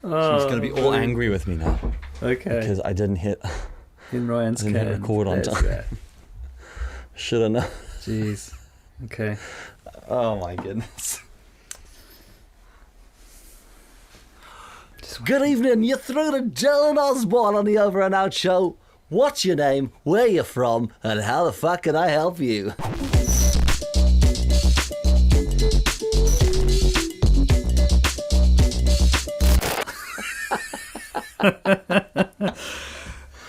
She's going to be all angry with me now. Okay. Because I didn't hit Ryan's record on time. Should have known. Jeez. Okay. Oh my goodness. Good evening, you're through to Dylan Osborne on the Over and Out show. What's your name, where you from, and how the fuck can I help you?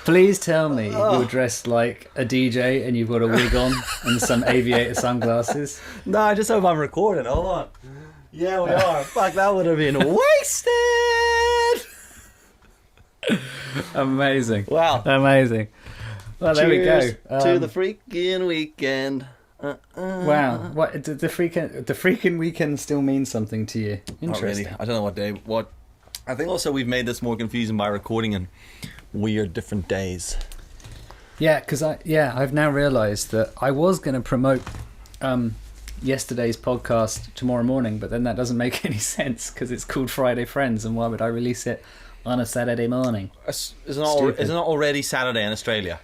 Please tell me you're dressed like a DJ and you've got a wig on and some aviator sunglasses. No, I just hope I'm recording. Hold on. Yeah, we are. Fuck, that would have been wasted. Amazing. Wow. Amazing. Well, there we go. To the freaking weekend. Wow. What the freaking weekend still means something to you? Interesting. Not really. I don't know what day. What? I think also we've made this more confusing by recording in weird different days. Yeah, because I've now realised that I was going to promote yesterday's podcast tomorrow morning, but then that doesn't make any sense because it's called Friday Friends, and why would I release it on a Saturday morning? Isn't it already Saturday in Australia?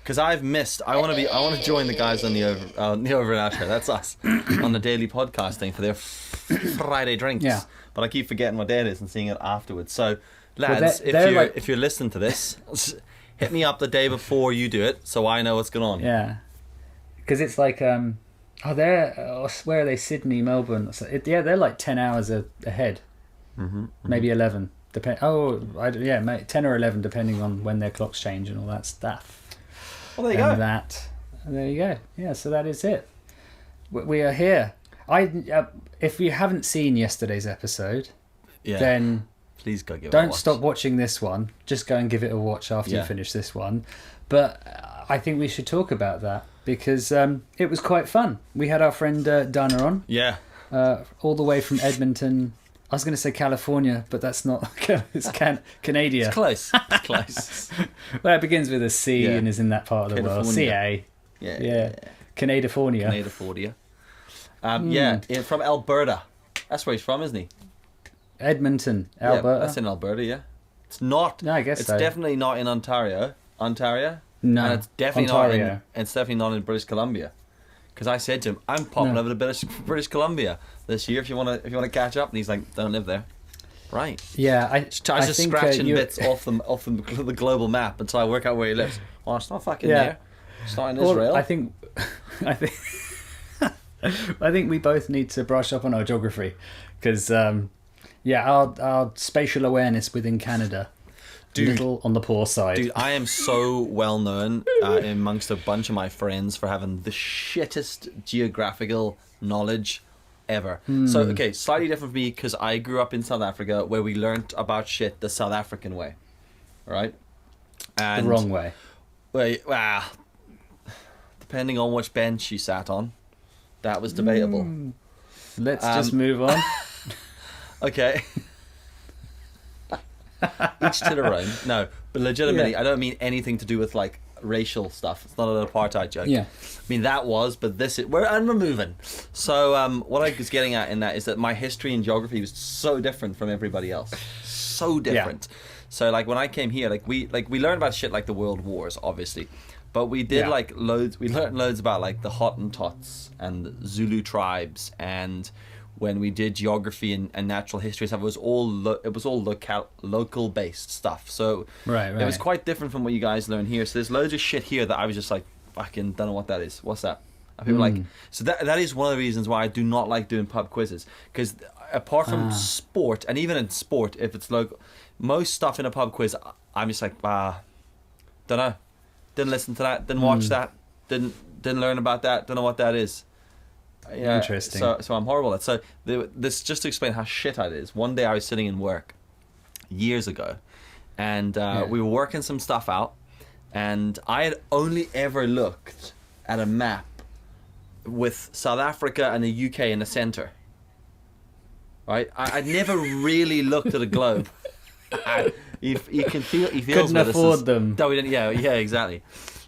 Because I've missed. I want to join the guys on the Over and Out show. That's us on the daily podcasting for their Friday drinks. Yeah. But I keep forgetting what day it is and seeing it afterwards. So, lads, if you're listening to this, hit me up the day before you do it, so I know what's going on. Yeah, because it's like where are they? Sydney, Melbourne. They're like 10 hours ahead. Maybe 11. 10 or 11, depending on when their clocks change and all that stuff. Well, there you go. There you go. Yeah, so that is it. We are here. If you haven't seen yesterday's episode, then please go give it a watch. Don't stop watching this one. Just go and give it a watch after you finish this one. But I think we should talk about that because it was quite fun. We had our friend Dana on. Yeah. All the way from Edmonton. I was going to say California, but that's not. It's Canada. It's close. It's close. Well, it begins with a C and is in that part of the world. CA. Yeah. Canadafornia. From Alberta. That's where he's from, isn't he? Edmonton, Alberta. Yeah, that's in Alberta, yeah. It's not. No, I guess it's so. Definitely not in Ontario. Ontario? No. And it's definitely Ontario. It's definitely not in British Columbia. Because I said to him, I'm popping over to British Columbia this year if you want to catch up, and he's like, don't live there. Right. Yeah, I was just scratching bits off the global map until I work out where he lives. Well, it's not fucking there. It's not in Israel. I think I think we both need to brush up on our geography because our spatial awareness within Canada, little on the poor side. Dude, I am so well known amongst a bunch of my friends for having the shittest geographical knowledge ever. So, okay, slightly different for me because I grew up in South Africa where we learnt about shit the South African way, right? And the wrong way. Well, depending on which bench you sat on, that was debatable. Let's just move on. Okay. Each to their own. No, but legitimately, I don't mean anything to do with like racial stuff. It's not an apartheid joke. Yeah. I mean that was, but this is we're moving. So what I was getting at in that is that my history and geography was so different from everybody else. So different. Yeah. So like when I came here, we learned about shit like the World Wars, obviously. But we did loads. We learned loads about like the Hottentots and the Zulu tribes, and when we did geography and natural history stuff, it was all local based stuff. So it was quite different from what you guys learn here. So there's loads of shit here that I was just like, fucking don't know what that is. What's that? And people like, so that is one of the reasons why I do not like doing pub quizzes, because apart from sport, and even in sport, if it's local, most stuff in a pub quiz, I'm just like, don't know. Didn't listen to that. Didn't watch that. Didn't learn about that. Don't know what that is. Yeah, interesting. So I'm horrible at it. So this just to explain how shit it is. One day I was sitting in work years ago, and we were working some stuff out, and I had only ever looked at a map with South Africa and the UK in the centre. Right? I'd never really looked at a globe. You can feel. He feels couldn't afford them. No, we didn't. Yeah, exactly.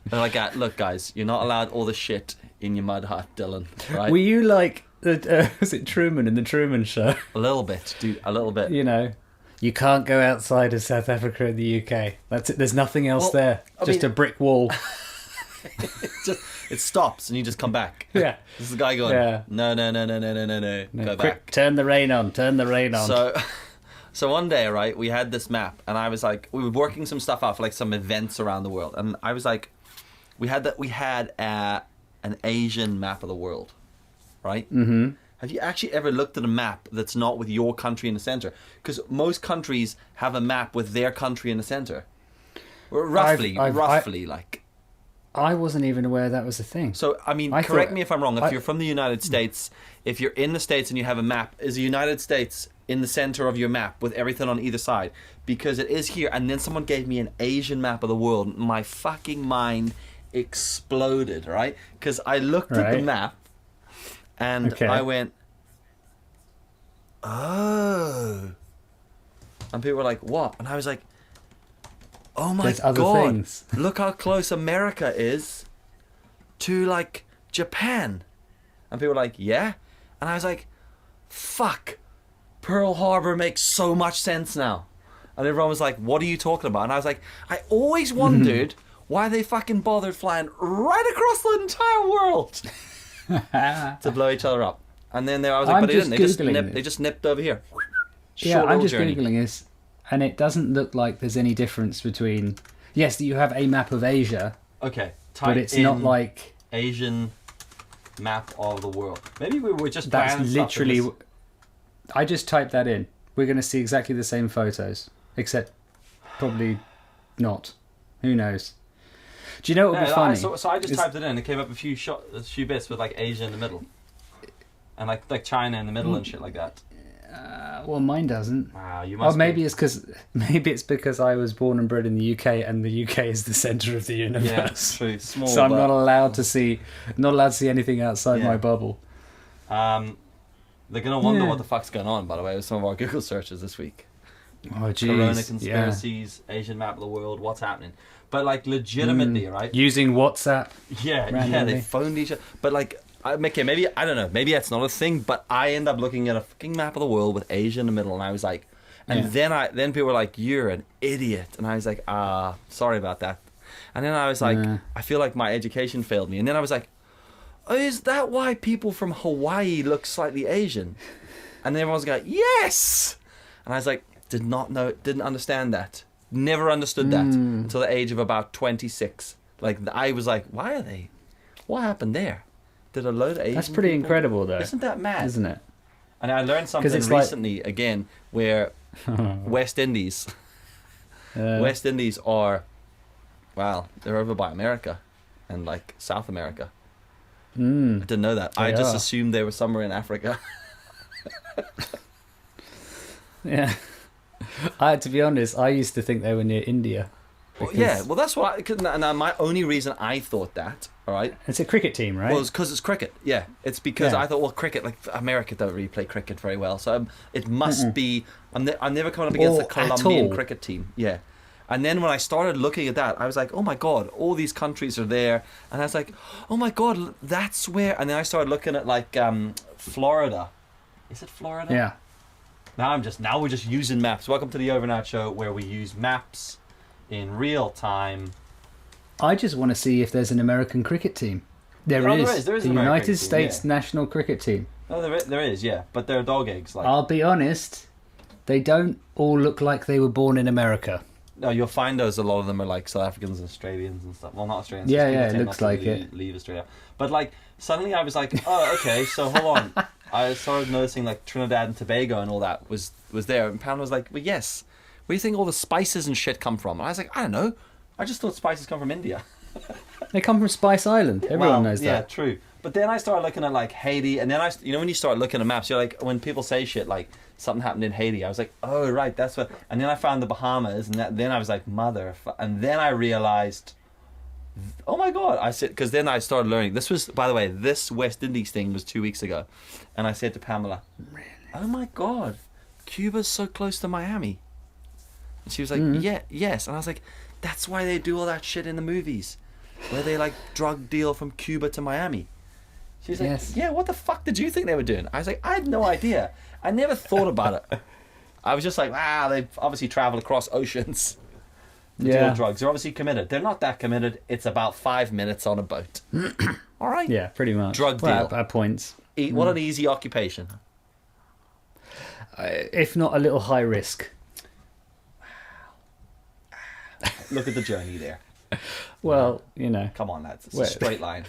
They're like, look, guys, you're not allowed all the shit in your mud hut, Dylan. Right? Were you like was it Truman in the Truman Show? A little bit, dude. A little bit. You know, You can't go outside of South Africa and the UK. That's it. There's nothing else there. Just a brick wall. It stops and you just come back. Yeah. This is the guy going, no. Go Quick, back. turn the rain on. So one day, right, we had this map, and I was like, we were working some stuff out for like some events around the world, and I was like, we had an Asian map of the world, right? Mm-hmm. Have you actually ever looked at a map that's not with your country in the center? Because most countries have a map with their country in the center. Roughly. I wasn't even aware that was a thing. So, I mean, correct me if I'm wrong. If you're from the United States, if you're in the States and you have a map, is the United States in the center of your map with everything on either side? Because it is here. And then someone gave me an Asian map of the world. My fucking mind exploded, right? Because I looked at the map and I went, oh. And people were like, what? And I was like, oh my God, look how close America is to like Japan. And people were like, yeah. And I was like, fuck, Pearl Harbor makes so much sense now. And everyone was like, what are you talking about? And I was like, I always wondered why they fucking bothered flying right across the entire world to blow each other up. And then I was like, but they didn't. They just nipped over here. Yeah, I'm just Googling this. And it doesn't look like there's any difference between... Yes, you have a map of Asia. Okay. But it's not like... Asian map of the world. Maybe we were just... That's literally... I just typed that in. We're going to see exactly the same photos. Except probably not. Who knows? Do you know what would be funny? So I just typed it in. It came up a few bits with like Asia in the middle. And like China in the middle and shit like that. Well, mine doesn't. Wow, you must. Maybe it's because I was born and bred in the UK, and the UK is the centre of the universe. Yeah, true. Small, so I'm not allowed to see anything outside my bubble. They're gonna wonder what the fuck's going on. By the way, with some of our Google searches this week. Oh, geez. Corona conspiracies, Asian map of the world. What's happening? But like, legitimately, right? Using WhatsApp. Yeah, they phoned each other. But like. Okay, maybe, I don't know, maybe that's not a thing, but I end up looking at a fucking map of the world with Asia in the middle, and I was like, then people were like, you're an idiot, and I was like, sorry about that. And then I was like, I feel like my education failed me, and then I was like, oh, is that why people from Hawaii look slightly Asian? And then everyone's like, yes! And I was like, didn't understand that, never understood that until the age of about 26. Like, I was like, what happened there? Did a load of Asian That's pretty people? Incredible, though. Isn't that mad? Isn't it? And I learned something recently again, where West Indies are, they're over by America and like South America. I didn't know that. I just assumed they were somewhere in Africa. Yeah. To be honest, I used to think they were near India. Well, that's what my only reason I thought that, all right? It's a cricket team, right? Well, it's because it's cricket, yeah. It's because I thought, well, cricket, like, America don't really play cricket very well, so it must be, I'm never coming up against a Colombian cricket team, yeah. And then when I started looking at that, I was like, oh my God, all these countries are there, and I was like, oh my God, that's where, and then I started looking at, like, Florida. Is it Florida? Yeah. Now we're just using maps. Welcome to the OverAndOut show, where we use maps in real time. I just want to see if there's an American cricket team. There is the United States national cricket team. Oh, there is, yeah, but they're dog eggs. Like, I'll be honest, they don't all look like they were born in America. No, you'll find a lot of them are like South Africans and Australians and stuff. Well, not Australians. Yeah, it looks like it. Leave Australia, but like suddenly I was like, oh, okay, so hold on. I started noticing like Trinidad and Tobago and all that was there, and Pam was like, well, yes. Where do you think all the spices and shit come from? And I was like, I don't know. I just thought spices come from India. They come from Spice Island. Everyone knows that. Yeah, true. But then I started looking at like Haiti, and then when you start looking at maps, you're like, when people say shit like something happened in Haiti, I was like, oh right, that's what. And then I found the Bahamas, and then I was like, and then I realized, oh my God, I said, because then I started learning. This was, by the way, this West Indies thing was 2 weeks ago, and I said to Pamela, really? Oh my God, Cuba's so close to Miami. And she was like, yes. And I was like, that's why they do all that shit in the movies, where they like drug deal from Cuba to Miami. She's like, yeah, what the fuck did you think they were doing? I was like, I had no idea. I never thought about it. I was just like, they've obviously traveled across oceans to deal drugs. They're obviously committed. They're not that committed. It's about 5 minutes on a boat. All right. Yeah, pretty much. Drug deal. At points. What an easy occupation. If not a little high risk. Look at the journey there. Well, Come on, lads. It's a straight line.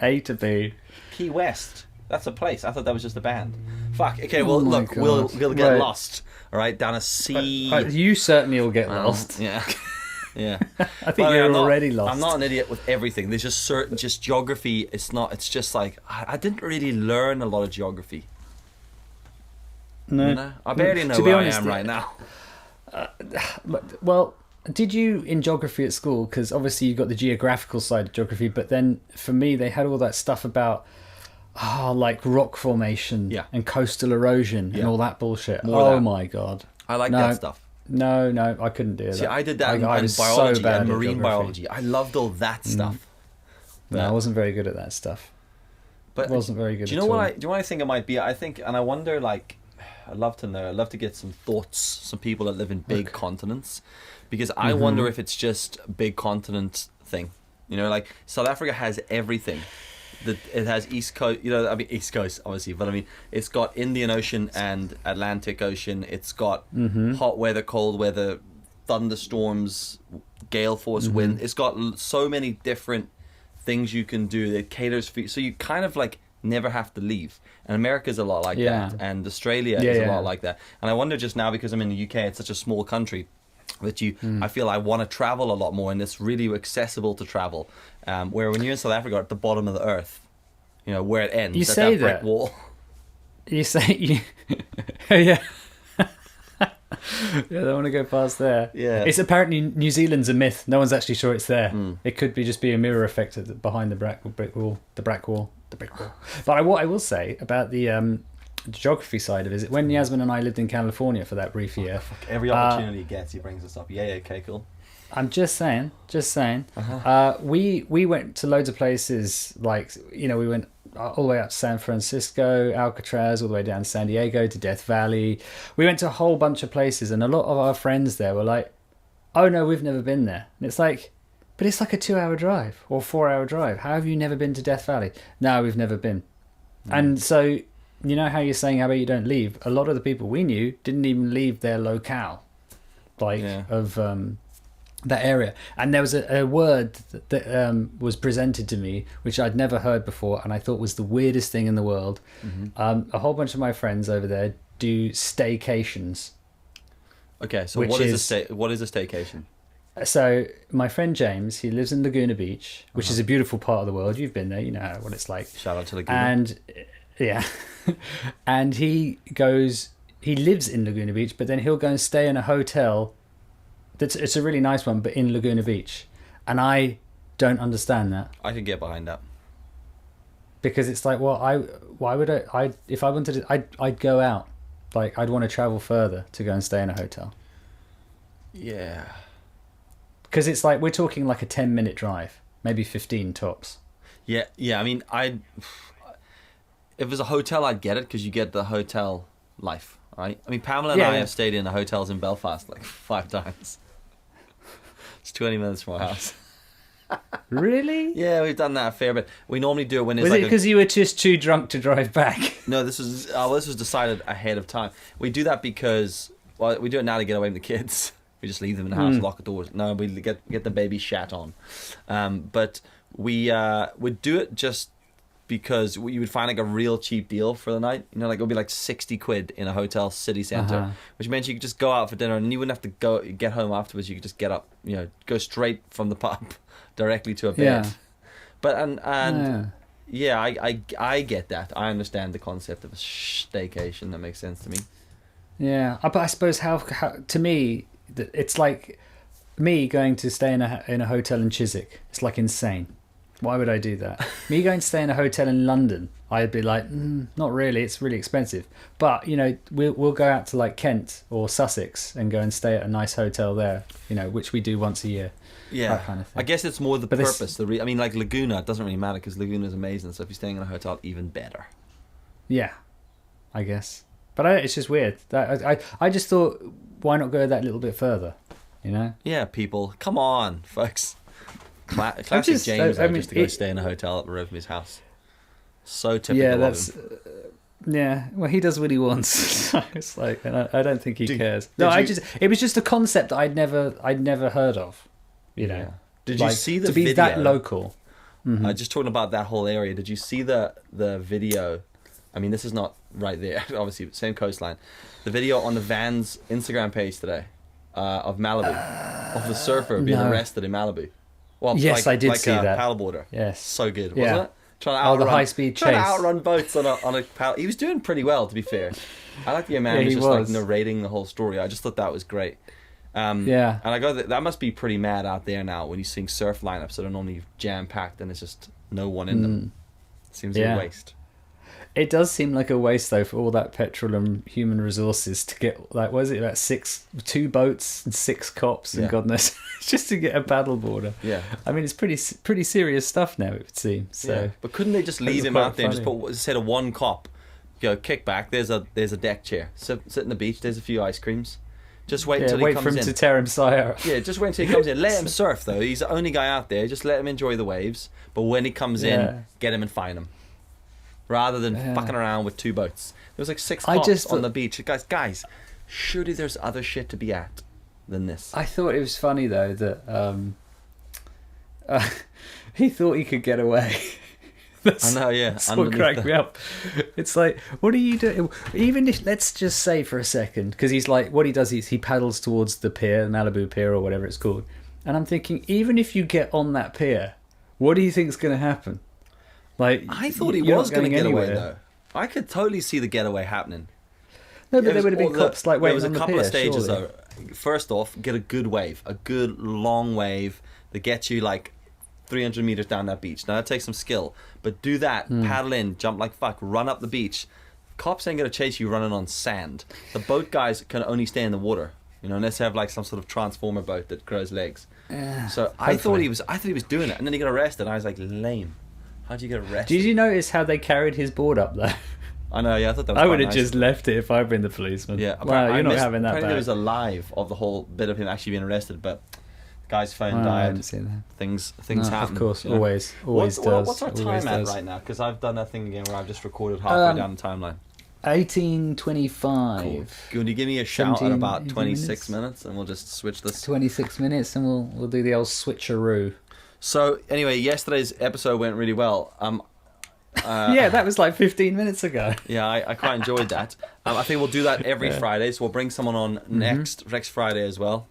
A to B. Key West. That's a place. I thought that was just a band. Fuck. Okay, well, Oh my look, God. we'll get Right. lost. All right, down a sea. You certainly will get lost. Yeah. Yeah. I think you're already lost. I'm not an idiot with everything. There's just certain, just geography. It's just like, I didn't really learn a lot of geography. No. I barely know To be where honest, I am right now. Well, did you in geography at school? Because obviously you've got the geographical side of geography, but then for me they had all that stuff about like rock formation and coastal erosion and all that bullshit. My God. I like that stuff. No, I couldn't do that. See, I did that in was biology so bad and at marine geography. biology. I loved all that stuff. No, I wasn't very good at that stuff. But I wasn't very good do you know what I think it might be? I think, and I wonder, like, I'd love to know. I'd love to get some thoughts, some people that live in big continents, because I wonder if it's just a big continent thing. Like South Africa has everything. It has East Coast, East Coast obviously, but I mean, it's got Indian Ocean and Atlantic Ocean. It's got hot weather, cold weather, thunderstorms, gale force wind. It's got so many different things you can do that caters for you. So you kind of like never have to leave. And America's a lot like that, and Australia is a lot like that. And I wonder just now, because I'm in the UK, it's such a small country, that I feel I want to travel a lot more, and it's really accessible to travel. Where when you're in South Africa, at the bottom of the earth, where it ends, you at say that brick wall. You say, yeah. I don't want to go past there. Yeah, it's apparently New Zealand's a myth. No one's actually sure it's there. It could be just be a mirror effect behind the brick wall. But what I will say about the geography side of it is when Yasmin and I lived in California for that brief year. Every opportunity he gets, he brings us up. Yeah, okay, cool. I'm just saying. We went to loads of places, like, we went all the way up to San Francisco, Alcatraz, all the way down to San Diego, to Death Valley. We went to a whole bunch of places, and a lot of our friends there were like, oh no, we've never been there. And it's like, but it's like a 2-hour drive or 4-hour drive. How have you never been to Death Valley? No, we've never been. And so, how you're saying, how about you don't leave? A lot of the people we knew didn't even leave their locale, of that area. And there was a word that was presented to me, which I'd never heard before, and I thought was the weirdest thing in the world. A whole bunch of my friends over there do staycations. Okay, so what is a staycation? So my friend James, he lives in Laguna Beach, which is a beautiful part of the world. You've been there, you know what it's like. Shout out to Laguna. And and he lives in Laguna Beach, but then he'll go and stay in a hotel. It's a really nice one, but in Laguna Beach, and I don't understand that. I can get behind that, because it's like, well, why would I if I wanted to, I'd go out, like I'd want to travel further to go and stay in a hotel. Yeah. Because it's like, we're talking like a 10-minute drive, maybe 15 tops. Yeah. I mean, if it was a hotel, I'd get it, because you get the hotel life, right? I mean, Pamela and I have stayed in the hotels in Belfast like 5 times. It's 20 minutes from our house. Really? Yeah, we've done that a fair bit. We normally do it when it's Was it because you were just too drunk to drive back? No, this was decided ahead of time. We do that because, well, we do it now to get away from the kids. We just leave them in the house, lock the doors. No, we get the baby shat on. But we would do it just because you would find like a real cheap deal for the night. Like it would be like 60 quid in a hotel city centre, which meant you could just go out for dinner and you wouldn't have to get home afterwards. You could just get up, go straight from the pub directly to a bed. Yeah. But I get that. I understand the concept of a staycation. That makes sense to me. Yeah, but I suppose how to me, it's like me going to stay in a hotel in Chiswick. It's like insane. Why would I do that? Me going to stay in a hotel in London, I'd be like, not really. It's really expensive. But we'll go out to like Kent or Sussex and go and stay at a nice hotel there. Which we do once a year. Yeah, that kind of thing. I guess it's more the purpose. I mean, like Laguna, it doesn't really matter because Laguna is amazing. So if you're staying in a hotel, even better. Yeah, I guess. But it's just weird. I just thought, why not go that little bit further? You know? Yeah, people, come on, folks. Classic James, just to go stay in a hotel up the road from his house. So typical of him. Yeah, well, he does what he wants. It's like, and I don't think he cares. No, it was just a concept that I'd never heard of. You know, did you see the to be video? that local? Mm-hmm. Just talking about that whole area. Did you see the video? I mean, this is not right there. Obviously, same coastline. The video on the Vans Instagram page today of Malibu, of the surfer being arrested in Malibu. Well, yes, I did see that. Paddleboarder. Yes, so good, wasn't it? The high-speed chase. Trying to outrun boats on a paddle. He was doing pretty well, to be fair. I like the man who's just like narrating the whole story. I just thought that was great. And I go that must be pretty mad out there now when you're seeing surf lineups that are normally jam-packed and there's just no one in them. Seems a waste. It does seem like a waste though for all that petrol and human resources to get like, what is it, about 2 boats and 6 cops and God knows, just to get a paddleboarder. Yeah, I mean it's pretty serious stuff now, it would seem. So, but couldn't they just leave him out there and just put, instead of one cop, kick back? There's a deck chair. Sit on the beach. There's a few ice creams. Just wait until he comes in. Wait for him to tear himself. Yeah, just wait until he comes in. Let him surf though. He's the only guy out there. Just let him enjoy the waves. But when he comes in, get him and fine him. Rather than fucking around with 2 boats. There was like 6 cops on the beach. Guys, surely there's other shit to be at than this. I thought it was funny though that he thought he could get away. I know, yeah. That's what cracked me up. It's like, what are you doing? Even if, let's just say for a second, because he's like, what he does is he paddles towards the pier, Malibu Pier or whatever it's called. And I'm thinking, even if you get on that pier, what do you think's going to happen? Like, I thought he was going to get away though. I could totally see the getaway happening. No, but there would have been cops like waiting on the pier. There was a couple of stages though. First off, get a good wave, a good long wave that gets you like 300 meters down that beach. Now that takes some skill, but do that, paddle in, jump like fuck, run up the beach. Cops ain't gonna chase you running on sand. The boat guys can only stay in the water, unless they have like some sort of transformer boat that grows legs. So I thought he was doing it, and then he got arrested. And I was like, lame. How'd you get arrested? Did you notice how they carried his board up there? I know, yeah, I thought that was I would have just left it if I'd been the policeman. Yeah, wow, you're not having that apparently back. There was a live of the whole bit of him actually being arrested, but the guy's phone died. I haven't seen that. Things happen. Of course, always does. What's our time at right now? Because I've done that thing again where I've just recorded halfway down the timeline. 18:25. Cool. Can you give me a shout at about 26 minutes and we'll just switch this? 26 minutes and we'll do the old switcheroo. So anyway, yesterday's episode went really well. Yeah, that was like 15 minutes ago. Yeah, I quite enjoyed that. I think we'll do that every Friday, so we'll bring someone on next Friday as well.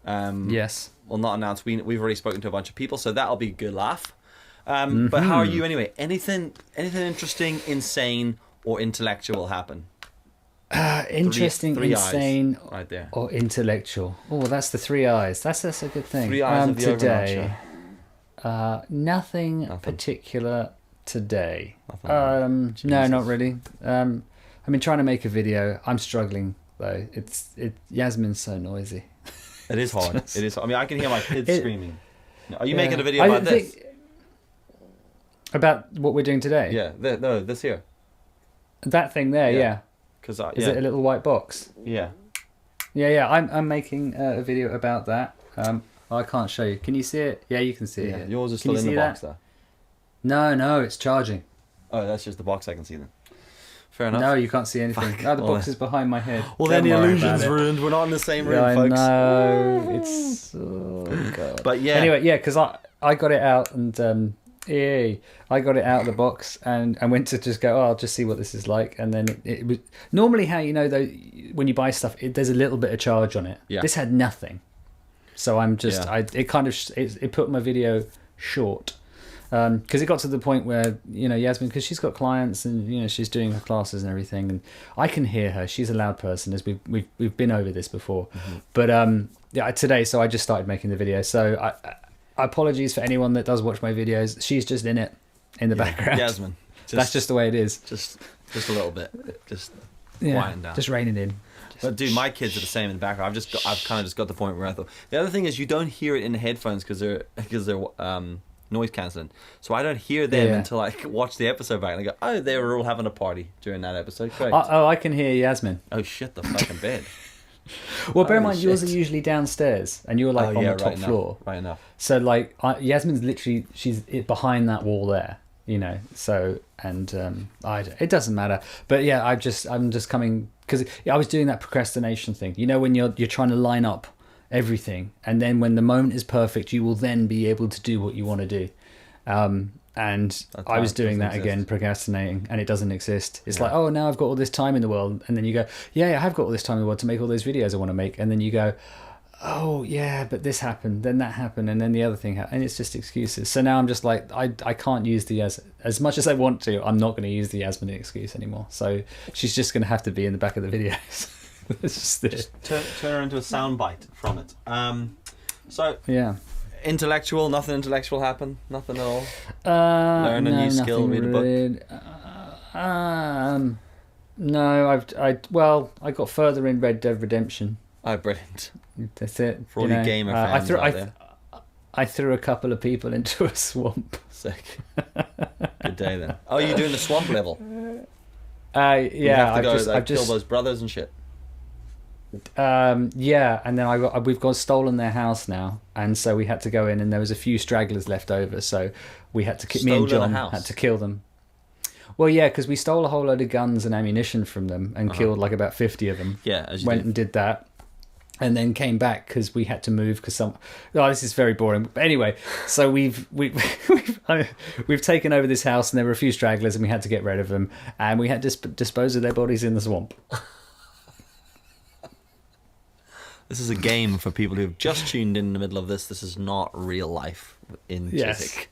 Yes. We'll not announce. We've already spoken to a bunch of people, so that'll be a good laugh. But how are you anyway? Anything interesting, insane, or intellectual happen? Interesting, three insane, eyes right there. Or intellectual. Oh, that's the 3 eyes. That's a good thing. 3 eyes of the today. Nothing particular today. No, not really. I've been trying to make a video. I'm struggling though. Yasmin's so noisy. It is hard. It is. I mean, I can hear my kids screaming. Are you making a video about this? About what we're doing today? Yeah. No, this here. That thing there, yeah. Is it a little white box? Yeah. Yeah. I'm making a video about that. I can't show you. Can you see it? Yeah, you can see it. Yours is still in the box though. No, it's charging. Oh, that's just the box I can see then. Fair enough. No, you can't see anything. The box is behind my head. Well, then the illusion's ruined. We're not in the same room, folks. No, it's... Oh, God. But yeah. Anyway, yeah, because I got it out and... I got it out of the box and I went to just go, I'll just see what this is like. And then it was... Normally how you know, though, when you buy stuff, there's a little bit of charge on it. Yeah. This had nothing. So I'm just... It put my video short. Because it got to the point where Yasmin, because she's got clients and she's doing her classes and everything, and I can hear her. She's a loud person, as we've been over this before. But today, so I just started making the video. So I apologies for anyone that does watch my videos. She's just in the background. Yasmin, that's just the way it is. Just a little bit, just winding down, just reining in. But dude, my kids are the same in the background. I've kind of just got the point where I thought the other thing is you don't hear it in the headphones because they're noise cancelling. So I don't hear them Yeah. until I watch the episode back and I go, oh, they were all having a party during that episode. Great. I can hear Yasmin. Oh, shit, the fucking bed. Well, bear in Holy mind, yours are shit. usually downstairs, and you're like on the top floor. Right enough. So like Yasmin's literally she's behind that wall there, you know. So and it doesn't matter. But yeah, I'm just coming because I was doing that procrastination thing. You know, when you're trying to line up everything, and then when the moment is perfect, you will then be able to do what you want to do. And I was doing that again, procrastinating, and it doesn't exist. It's like, oh, now I've got all this time in the world. And then you go, yeah, I have got all this time in the world to make all those videos I want to make. And then you go, oh, yeah, but this happened, then that happened, and then the other thing happened. And it's just excuses. So now I'm just like, I can't use the as much as I want to, I'm not going to use the Yasmin excuse anymore. So she's just going to have to be in the back of the videos. It's just it. Turn her into a soundbite from it. So Yeah. nothing intellectual happened? Nothing at all? Learn a new skill, read a book? really. No, I got further in Red Dead Redemption. Oh, brilliant. That's it. For all you gamer fans out there. I threw a couple of people into a swamp. Sick. Good day then. Oh, you're doing the swamp level? Yeah, You have to go, I've kill just those brothers and shit. yeah, and then we've got stolen their house now, and so we had to go in, and there was a few stragglers left over, so we had to me and John had to kill them. Well, yeah, because we stole a whole load of guns and ammunition from them and killed like about 50 of them. Yeah, as you went do. and did that, and then came back because we had to move because this is very boring. But anyway, so we've taken over this house, and there were a few stragglers, and we had to get rid of them, and we had to dispose of their bodies in the swamp. This is a game for people who have just tuned in the middle of this. This is not real life in Chiswick.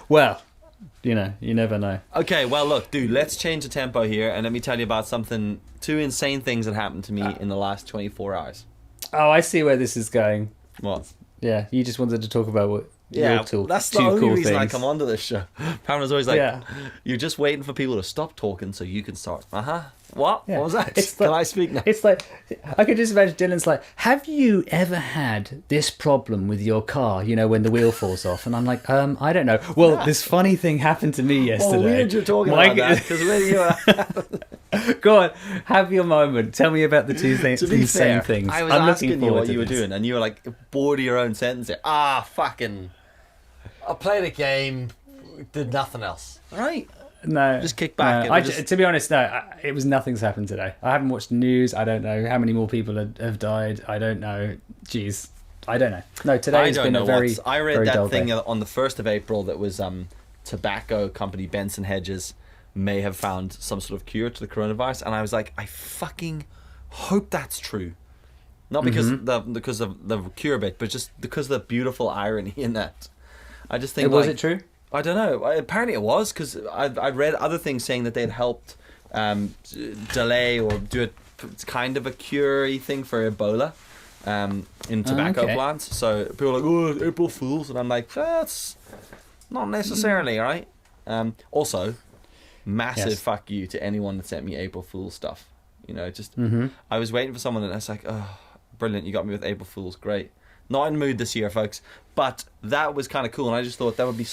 Well, you know, you never know. Okay, well, look, dude, let's change the tempo here, and let me tell you about two insane things that happened to me in the last 24 hours. Oh, I see where this is going. What? Yeah, you just wanted to talk about what that's the only reason I come onto this show. Pamela's always like, you're just waiting for people to stop talking so you can start. What? Yeah. What was that? Can I speak now? It's like, I could just imagine Dylan's like, have you ever had this problem with your car, you know, when the wheel falls off? And I'm like, I don't know. Well, this funny thing happened to me yesterday. Oh, weird you're talking about that, because when you Go on, have your moment. Tell me about the two things. To be fair, things. I was I'm asking you what you were this. doing, and you were like bored of your own sentence there. Fucking, I played a game, did nothing else. Right? No, just kick back. No, to be honest, no. It was nothing's happened today. I haven't watched the news. I don't know how many more people have died. I don't know. Jeez, I don't know. No, today has been a very. I read very that thing day. on the 1st of April that was tobacco company Benson Hedges may have found some sort of cure to the coronavirus, and I was like, I fucking hope that's true. Not because because of the cure bit, but just because of the beautiful irony in that. I just think was it true? I don't know. Apparently it was, because I read other things saying that they'd helped delay or do a kind of a cure-y thing for Ebola in tobacco plants. So people are like, oh, April Fools. And I'm like, that's not necessarily, right? Also, massive fuck you to anyone that sent me April Fool's stuff. You know, just I was waiting for someone, and I was like, oh, brilliant, you got me with April Fools, great. Not in the mood this year, folks, but that was kind of cool, and I just thought that would be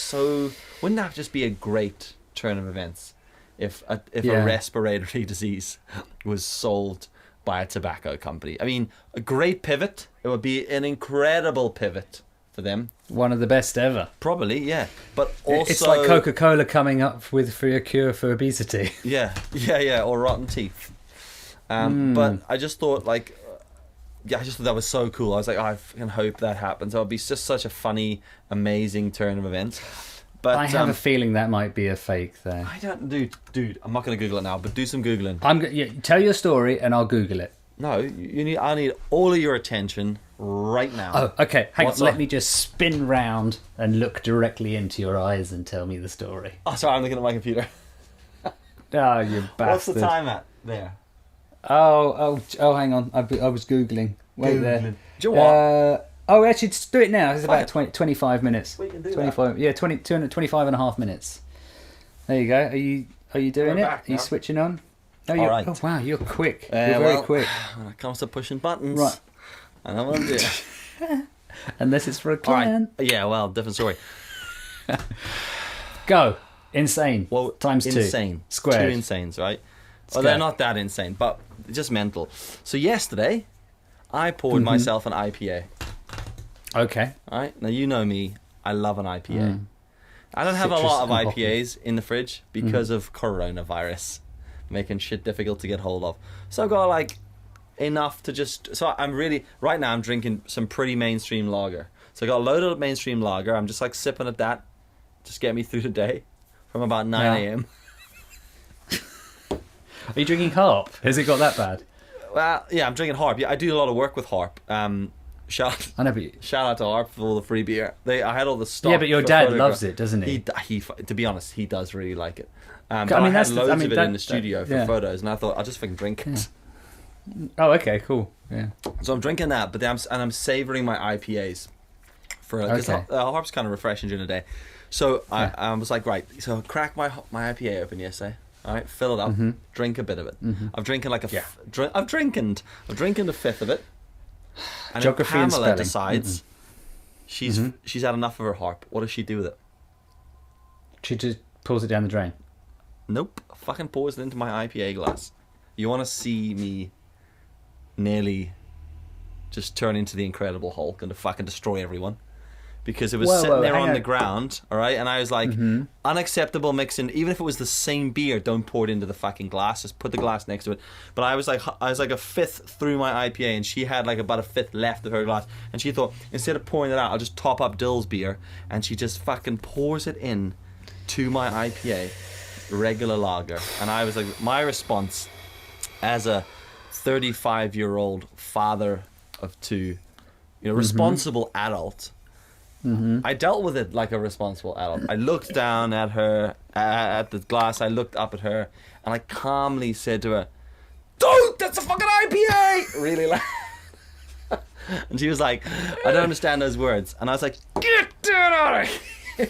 wouldn't that just be a great turn of events if a respiratory disease was solved by a tobacco company? I mean, a great pivot. It would be an incredible pivot for them. One of the best ever. Probably, yeah. But also, it's like Coca-Cola coming up for a cure for obesity. Yeah, or rotten teeth. But I just thought, like, I just thought that was so cool. I was like, I fucking hope that happens. It would be just such a funny, amazing turn of events. But I have a feeling that might be a fake there. I don't, dude. I'm not going to Google it now, but do some googling. Tell your story, and I'll Google it. No, I need all of your attention right now. Oh, okay. Hang on. Let me just spin round and look directly into your eyes and tell me the story. Oh, sorry, I'm looking at my computer. Oh, you bastard! What's the time at there? Oh! Hang on. I was googling. Wait there. Do you what? Actually, just do it now. It's about 25 minutes. We can do 25. that. Yeah, 25 and a half minutes. There you go. Are you doing it? Are you switching on? Oh, all right. Oh wow, you're quick. You're very quick. When it comes to pushing buttons, right? I know what I'm doing. Unless it's for a client. All right. Yeah, well, different story. Go. Insane. Well, times insane. 2. Squared. 2 insanes, right? Well, they're not that insane, but just mental. So yesterday, I poured myself an IPA. Okay. All right. Now, you know me. I love an IPA. I don't have a lot of IPAs in the fridge because of coronavirus making shit difficult to get hold of. So I've got like enough to just... So I'm really... Right now I'm drinking some pretty mainstream lager. So I got a loaded up mainstream lager. I'm just like sipping at that. Just get me through the day from about 9 a.m. Are you drinking Harp? Has it got that bad? Well, yeah, I'm drinking Harp. Yeah, I do a lot of work with Harp. Shout out to Harp for all the free beer. I had all the stock. Yeah, but your dad loves it, doesn't he? He to be honest, he does really like it. I But mean, I had loads of it in the studio for yeah. photos, and I thought I'll just fucking drink it. Oh, okay, cool. Yeah. So I'm drinking that, but then I'm savouring my IPAs because Harp's kind of refreshing during the day. So I was like, right, so I cracked my IPA open yesterday. All right, fill it up, drink a bit of it. I'm drinking like I've drinking a fifth of it. And Geography if and Pamela spelling. decides she's had enough of her Harp, what does she do with it? She just pulls it down the drain. Nope, fucking pours it into my IPA glass. You want to see me nearly just turn into the Incredible Hulk and to fucking destroy everyone? Because it was sitting there on the ground, all right, and I was like, unacceptable mixing. Even if it was the same beer, don't pour it into the fucking glass. Just put the glass next to it. But I was like a fifth through my IPA, and she had like about a fifth left of her glass, and she thought instead of pouring it out, I'll just top up Dill's beer, and she just fucking pours it in to my IPA, regular lager, and I was like, my response as a 35-year-old father of 2, responsible adult. I dealt with it like a responsible adult. I looked down at her, at the glass, I looked up at her, and I calmly said to her, "Dude, that's a fucking IPA!" Really loud. And she was like, "I don't understand those words." And I was like, "Get that out of here!"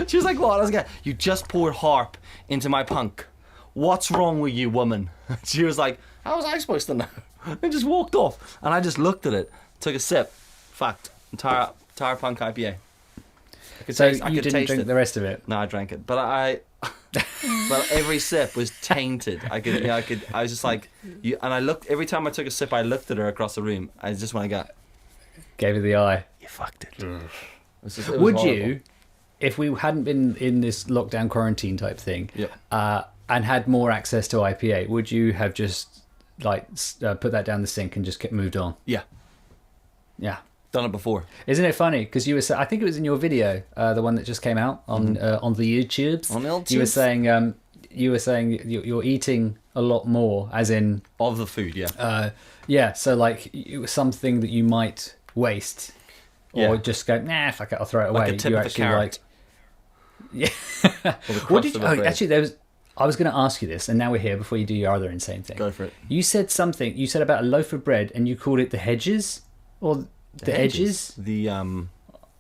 She was like, "What?" I was like, "You just poured Harp into my punk. What's wrong with you, woman?" She was like, "How was I supposed to know?" And just walked off. And I just looked at it, took a sip, fucked. Entire punk IPA. You didn't drink the rest of it? No, I drank it, but but every sip was tainted. I was just like, and I looked every time I took a sip. I looked at her across the room. I just want to go, gave her the eye. You fucked it. It was Would horrible. you, if we hadn't been in this lockdown quarantine type thing, and had more access to IPA, would you have just like put that down the sink and just kept moved on? Yeah. Done it before. Isn't it funny? Because you were I think it was in your video, the one that just came out on the YouTubes. On the old You were tubes. saying you're eating a lot more, as in Of the food, yeah. So like it was something that you might waste, or just go, nah, fuck it, I'll throw it away. Like a tip you of a actually carrot. yeah. Or the What crust did of a bread. actually I was going to ask you this, and now we're here before you do your other insane thing. Go for it. You said something. You said about a loaf of bread, and you called it the hedges, or the edges. The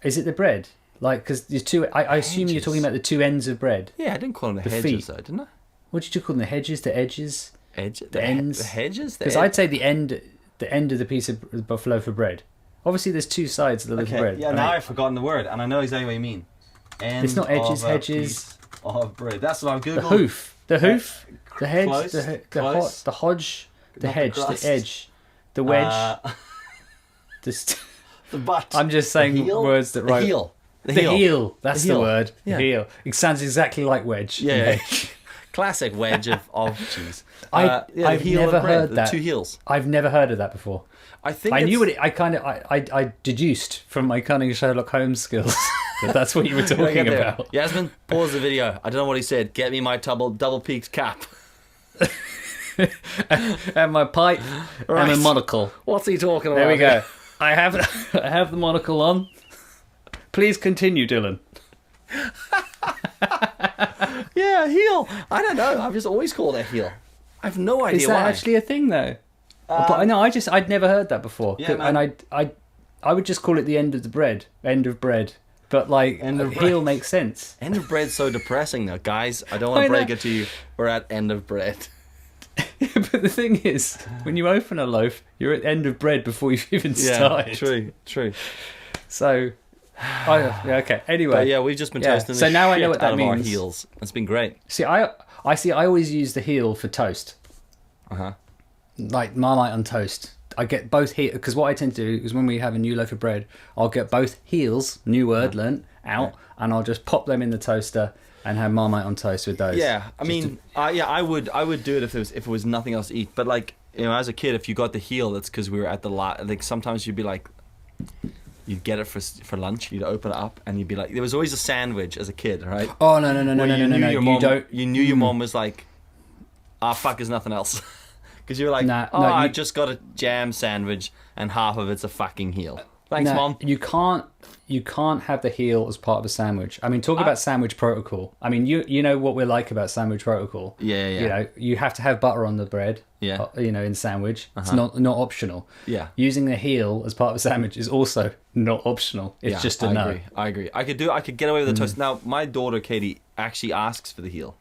Is it the bread? Like, because there's two. I assume you're talking about the two ends of bread. Yeah, I didn't call them the The hedges feet. though, didn't I? What did you call them? The hedges, the edges, The ends? The hedges? because I'd say the end of the piece of loaf of bread. Obviously, there's two sides of the loaf of bread. Yeah, now I've forgotten the word, and I know exactly what you mean. It's not edges, Of a hedges. piece of bread. That's what I've The googled. hoof, the hedge, Close, close. the hodge, the Not the hedge, the crust. edge, the wedge. The butt. I'm just saying The heel? words that The right. heel. The heel. That's The the heel. word. Yeah. The heel. It sounds exactly like wedge. Yeah. Classic wedge of cheese. I've the heel never of bread, heard that. The 2 heels. I've never heard of that before. I think I knew what it. I deduced from my cunning Sherlock Holmes skills that that's what you were talking about. Yasmin, pause the video. I don't know what he said. Get me my double peaked cap. And my pipe Right. and a monocle. What's he talking about? There we go. I have the monocle on. Please continue, Dylan. Yeah, heel. I don't know. I've just always called it heel. I've no idea Is that why. actually a thing though? But I know I'd never heard that before. Yeah, and I would just call it the end of the bread, end of bread. But like End of heel bread. makes sense. End of bread's so depressing though, guys. I don't want I to break know. it to you. We're at end of bread. But the thing is, when you open a loaf, you're at the end of bread before you've even started. True. So Oh, yeah, okay. Anyway. But yeah, we've just been toasting So the now I shit know what that out of our means. heels. It's been great. See, I always use the heel for toast. Uh-huh. Like Marmite on toast. I get both heel because what I tend to do is when we have a new loaf of bread, I'll get both heels, new word learnt, out, and I'll just pop them in the toaster and have Marmite on toast with those. Yeah, I mean, I would do it if it was nothing else to eat. But like, you know, as a kid, if you got the heel, that's because we were at the like sometimes you'd be like, you'd get it for lunch, you'd open it up, and you'd be like, there was always a sandwich as a kid, right? Oh no! You don't. You knew your mom was like, fuck, there's nothing else. Because you were like, I just got a jam sandwich and half of it's a fucking heel. Thanks, Mom. You can't have the heel as part of a sandwich. I mean, talk about sandwich protocol. I mean, you know what we're like about sandwich protocol. Yeah. You know, you have to have butter on the bread. Yeah. You know, in sandwich, it's not optional. Yeah. Using the heel as part of a sandwich is also not optional. It's just a no. I agree. I could get away with the toast. Now, my daughter Katie actually asks for the heel.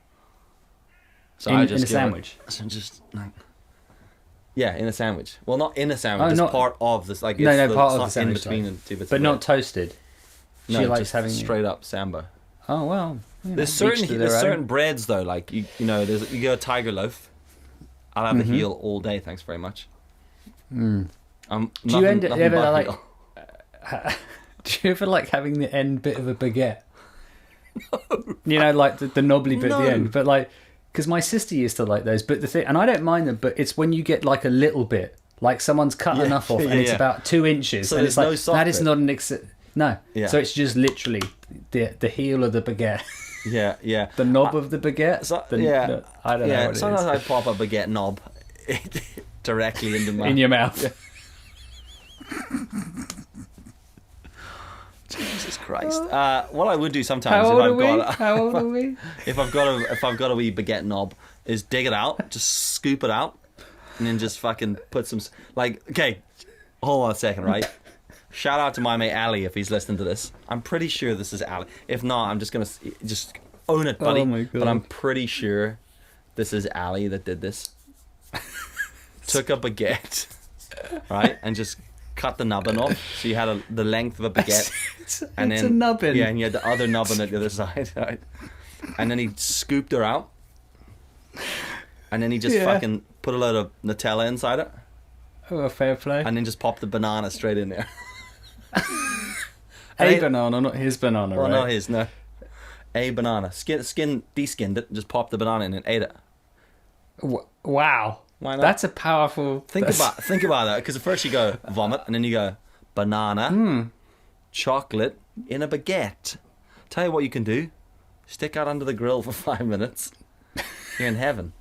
So in I just a sandwich. Just like. Yeah, in a sandwich. Well, not in a sandwich. It's not part of this. Like, part it's of not the sandwich. in between and two bits. But of not bread. toasted. No, She likes just having straight up samba. Oh well. You know, There's certain their own. certain breads though. Like you know, you go a tiger loaf. I'll have the heel all day. Thanks very much. Do you nothing ever but like? heel. Do you ever like having the end bit of a baguette? No. You know, like the knobbly bit at the end, but like. Because my sister used to like those, but the thing, and I don't mind them, but it's when you get like a little bit, like someone's cut enough off, and it's about 2 inches, So and it's there's like no soft that is bit. not an no. Yeah. So it's just literally the heel of the baguette, Yeah. the knob of the baguette. I don't know. What Sometimes it I pop a baguette knob directly into my is. In your mouth. Jesus Christ. What I would do sometimes How old if are we? if I've got a wee baguette knob is dig it out, just scoop it out, and then just fucking put some okay, hold on a second, right? Shout out to my mate Ali if he's listening to this. I'm pretty sure this is Ali. If not, I'm just gonna just own it, buddy. Oh my God. But I'm pretty sure this is Ali that did this. Took a baguette, right, and just cut the nubbin off, so you had the length of a baguette, it's and a then nubbin. yeah, and you had the other nubbin at the other side, right? And then he scooped her out, and then he just fucking put a load of Nutella inside it, Oh, fair play. and then just popped the banana straight in there. A banana, not his banana, Well, right? not his, no. A banana, de-skinned it, and just popped the banana in and ate it. Wow. Why not? That's a powerful. Think about that, because at first you go vomit, and then you go banana, chocolate in a baguette. Tell you what you can do: stick out under the grill for 5 minutes. You're in heaven.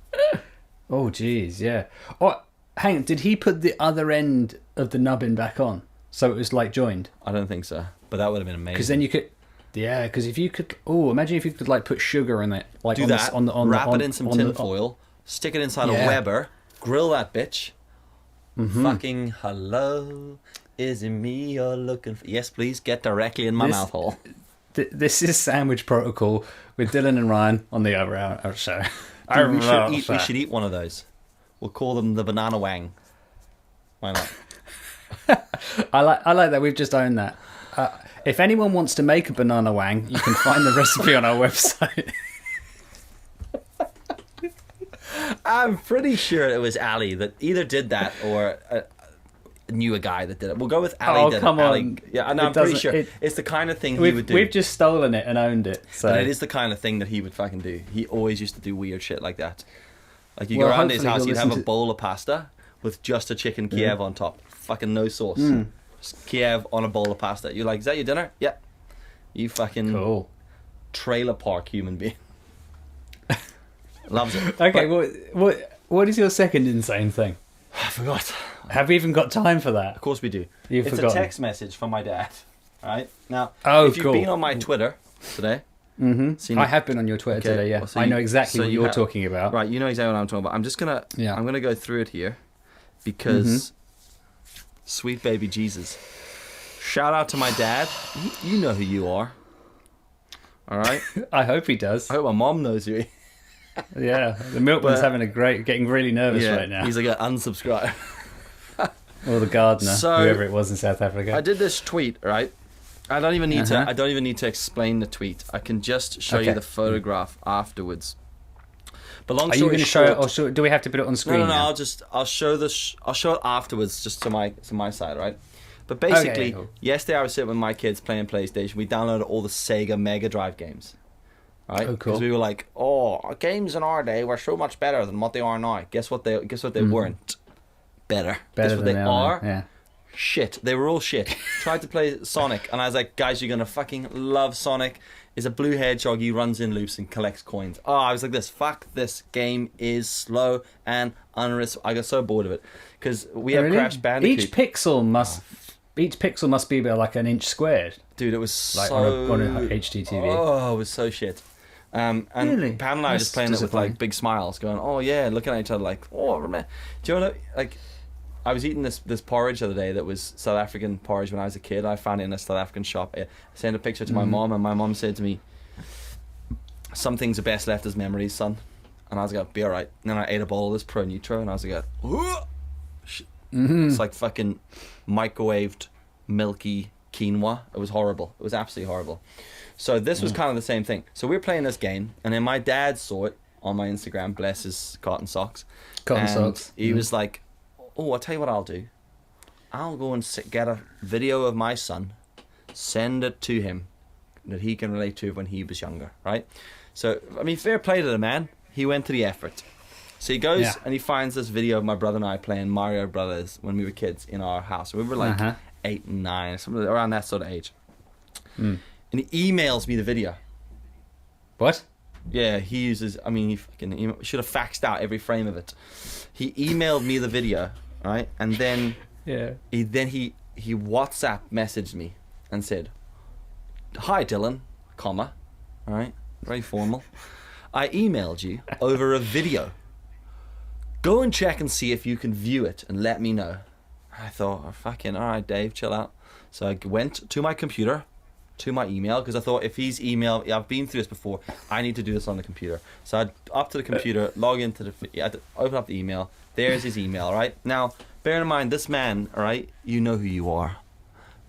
Oh, geez, yeah. Oh, hang on. Did he put the other end of the nubbin back on, so it was like joined? I don't think so, but that would have been amazing. Because then you could. Yeah, because if you could. Oh, imagine if you could like put sugar in it, like do on that. Wrap it in some tin the- foil. Stick it inside a Yeah. Weber. Grill that bitch. Fucking hello. Is it me you're looking for? Yes, please. Get directly in my mouth hole. This is Sandwich Protocol with Dylan and Ryan on the OverAndOut show. Dude, we should eat one of those. We'll call them the banana wang. Why not? I like that. We've just owned that. If anyone wants to make a banana wang, you can find the recipe on our website. I'm pretty sure it was Ali that either did that or knew a guy that did it. We'll go with Ali. Oh, did come it. Ali, on. yeah, no, It I'm pretty doesn't- sure it's the kind of thing he We've would do. we've just stolen it and owned it. So But it is the kind of thing that he would fucking do. He always used to do weird shit like that. Like you Well, go around his hopefully house, he'll you'd have a listen to- bowl of pasta with just a chicken Kiev on top. Fucking no sauce. Just Kiev on a bowl of pasta. You're like, is that your dinner? Yeah. You fucking cool. trailer park human being. Loves it. Okay, But- what is your second insane thing? I forgot. Have we even got time for that? Of course we do. You've It's forgotten. a text message from my dad. Right? Now, Oh, if you've cool. been on my Twitter today, seen I it- have been on your Twitter Okay, today. Yeah, well, so I know you- exactly so what you you're have- talking about. right, you know exactly what I'm talking about. I'm just gonna, Yeah. I'm gonna go through it here because sweet baby Jesus. Shout out to my dad. You know who you are. All right. I hope he does. I hope my mom knows who. Yeah, the milkman's But- getting really nervous right now. He's like unsubscribe. Or the gardener, So- whoever it was in South Africa. I did this tweet, right? I don't even need to. I don't even need to explain the tweet. I can just show you the photograph afterwards. But long story short, show it, or do we have to put it on screen? No. I'll show it afterwards, just to my side, right? But basically, yesterday I was sitting with my kids playing PlayStation. We downloaded all the Sega Mega Drive games, right? Oh, cool. Because we were like, our games in our day were so much better than what they are now. Guess what they weren't better. Guess what they are? Yeah. Shit. They were all shit. Tried to play Sonic, and I was like, guys, you're gonna fucking love Sonic. Is a blue hedgehog. He runs in loops and collects coins. I was like this. Fuck, this game is slow and unrealistic. I got so bored of it because we have Crash Bandicoot. Each pixel must be about like an inch squared. Dude, it was like so on a HDTV. Oh, it was so shit. And really? Pam and I were just playing it with like big smiles, going, "Oh yeah," looking at each other like, "Oh, remember?" Do you know like? I was eating this porridge the other day that was South African porridge when I was a kid. I found it in a South African shop. I sent a picture to my mom, and my mom said to me, "Some things are best left as memories, son." And I was like, "Be alright." And then I ate a bowl of this Pro Nutro, and I was like, It's like fucking microwaved, milky quinoa. It was horrible. It was absolutely horrible. So this was kind of the same thing. So we were playing this game, and then my dad saw it on my Instagram, bless his cotton socks. He was like, I'll tell you what I'll do. I'll go and get a video of my son, send it to him that he can relate to when he was younger, right? So, I mean, fair play to the man. He went to the effort. So he goes and he finds this video of my brother and I playing Mario Brothers when we were kids in our house. We were like 8 and 9, something around that sort of age. And he emails me the video. What? Yeah, he uses. I mean, he fucking should have faxed out every frame of it. He emailed me the video, right? And then he WhatsApp messaged me and said, "Hi Dylan, comma, all right, very formal. I emailed you over a video. Go and check and see if you can view it and let me know." I thought, fucking all right, Dave, chill out. So I went to my computer, to my email, because I thought if he's email, I've been through this before, I need to do this on the computer. So I'd up to the computer, log into I had to open up the email. There's his email, right? Now, bear in mind, this man, all right, you know who you are,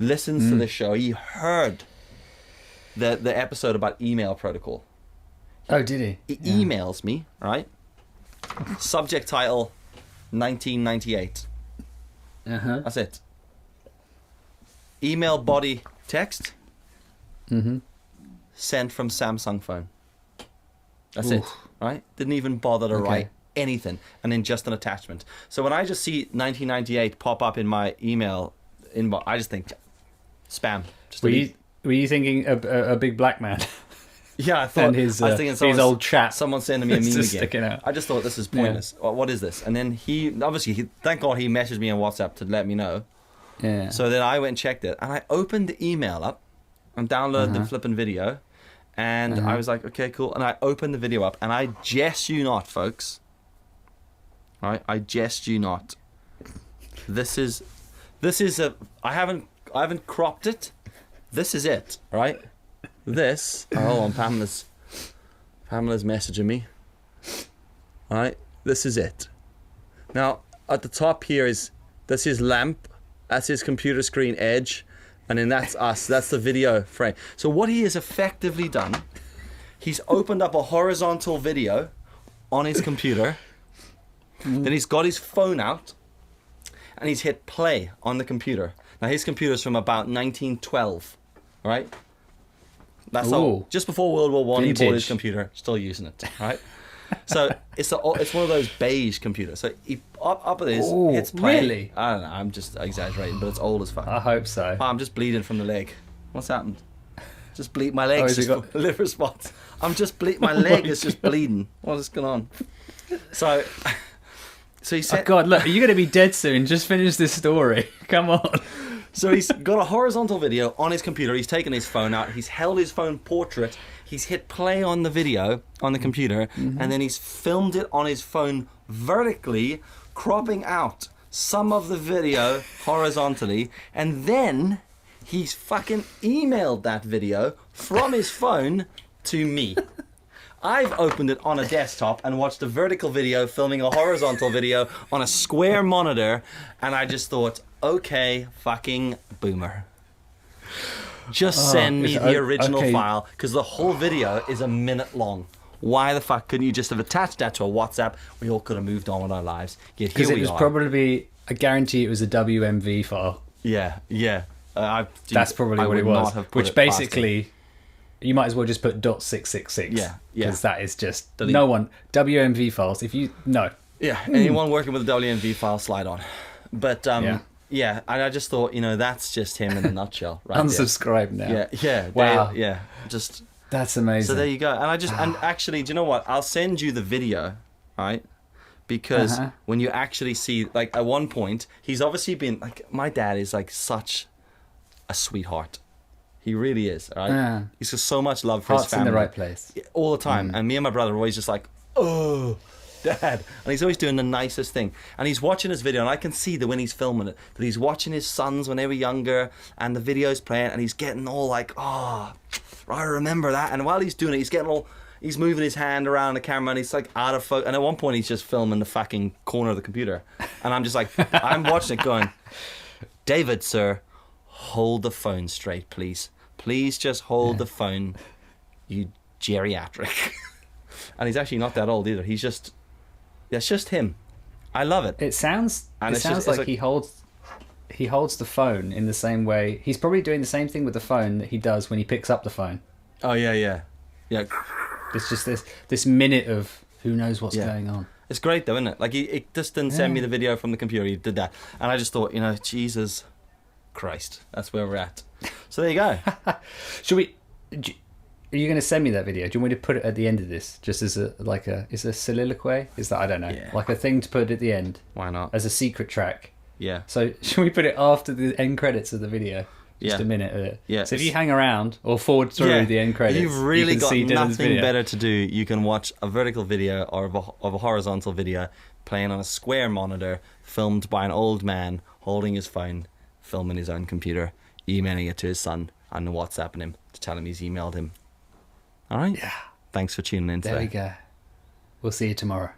listens to this show. He heard the episode about email protocol. Oh, did he? He emails me, right? Subject title, 1998. That's it. Email body text. Sent from Samsung phone. That's it, right? Didn't even bother to write anything, and then just an attachment. So when I just see 1998 pop up in my email inbox, I just think spam. Were you thinking a big black man? Yeah, I thought. I was thinking his old chat. Someone sending me a meme again. Out. I just thought this is pointless. What is this? And then he thank God he messaged me on WhatsApp to let me know. Yeah. So then I went and checked it, and I opened the email up and downloaded the flipping video, and I was like, okay, cool. And I opened the video up, and I jest you not, folks. All right, I jest you not. This is I haven't cropped it. This is it, right? This. Oh, on Pamela's messaging me. All right, this is it. Now at the top here that's his lamp, that's his computer screen edge. And then that's us. That's the video frame. So what he has effectively done, he's opened up a horizontal video on his computer. Then he's got his phone out, and he's hit play on the computer. Now his computer's from about 1912, right? That's all. Just before World War One, he bought his computer, still using it, right? So it's one of those beige computers. So he up it is, hits play. Really? I don't know. I'm just exaggerating, but it's old as fuck. I hope so. Oh, I'm just bleeding from the leg. What's happened? Just bleed my leg. Got liver spots. I'm just my leg is just bleeding. What is going on? So he said, "Oh God, look, you're going to be dead soon. Just finish this story. Come on." So he's got a horizontal video on his computer. He's taken his phone out. He's held his phone portrait. He's hit play on the video on the computer, and then he's filmed it on his phone vertically, cropping out some of the video horizontally, and then he's fucking emailed that video from his phone to me. I've opened it on a desktop and watched a vertical video filming a horizontal video on a square monitor, and I just thought, okay, fucking boomer. Just send me is it- the original okay. file, because the whole video is a minute long. Why the fuck couldn't you just have attached that to a WhatsApp? We all could have moved on with our lives. Yet here Because it we was are. probably, I guarantee it was a WMV file. Yeah. That's probably I what it would not was. have put Which it past basically, you might as well just put .666. Yeah, yeah. Because that is just, Delete. no one, WMV files, if you, no. Yeah, anyone working with a WMV file, slide on. But yeah, and I just thought, that's just him in a nutshell, right? Unsubscribe now. Yeah. Wow. Just That's amazing. so there you go. And actually, do you know what? I'll send you the video, right? Because when you actually see, like, at one point, he's obviously been like, my dad is like such a sweetheart. He really is, all right? Yeah. He's got so much love for Heart's his family. in the right place. All the time. And me and my brother are always just like, oh, Dad. And he's always doing the nicest thing. And he's watching his video, and I can see that when he's filming it, that he's watching his sons when they were younger, and the video's playing, and he's getting all like, oh, I remember that. And while he's doing it, he's moving his hand around the camera, and he's like out of focus. And at one point, he's just filming the fucking corner of the computer. And I'm just like, I'm watching it going, David, sir, hold the phone straight, please. Please just hold the phone, you geriatric. And he's actually not that old either. It's just him. I love it. It sounds And it's like he holds the phone in the same way. He's probably doing the same thing with the phone that he does when he picks up the phone. Oh, yeah. It's just this minute of who knows what's going on. It's great though, isn't it? Like he just didn't send me the video from the computer. He did that, and I just thought, Jesus Christ, that's where we're at. So there you go. Should we? Are you going to send me that video? Do you want me to put it at the end of this, just as is a soliloquy? Is that, I don't know, like a thing to put at the end? Why not? As a secret track. Yeah. So should we put it after the end credits of the video? Just a minute of it. Yeah. So if you hang around or forward through the end credits, you've really you can got see Dyllon's nothing video. better to do. You can watch a vertical video or of a horizontal video playing on a square monitor, filmed by an old man holding his phone, filming his own computer, emailing it to his son, and WhatsApping him to tell him he's emailed him. All right. Yeah. Thanks for tuning in today. There we go. We'll see you tomorrow.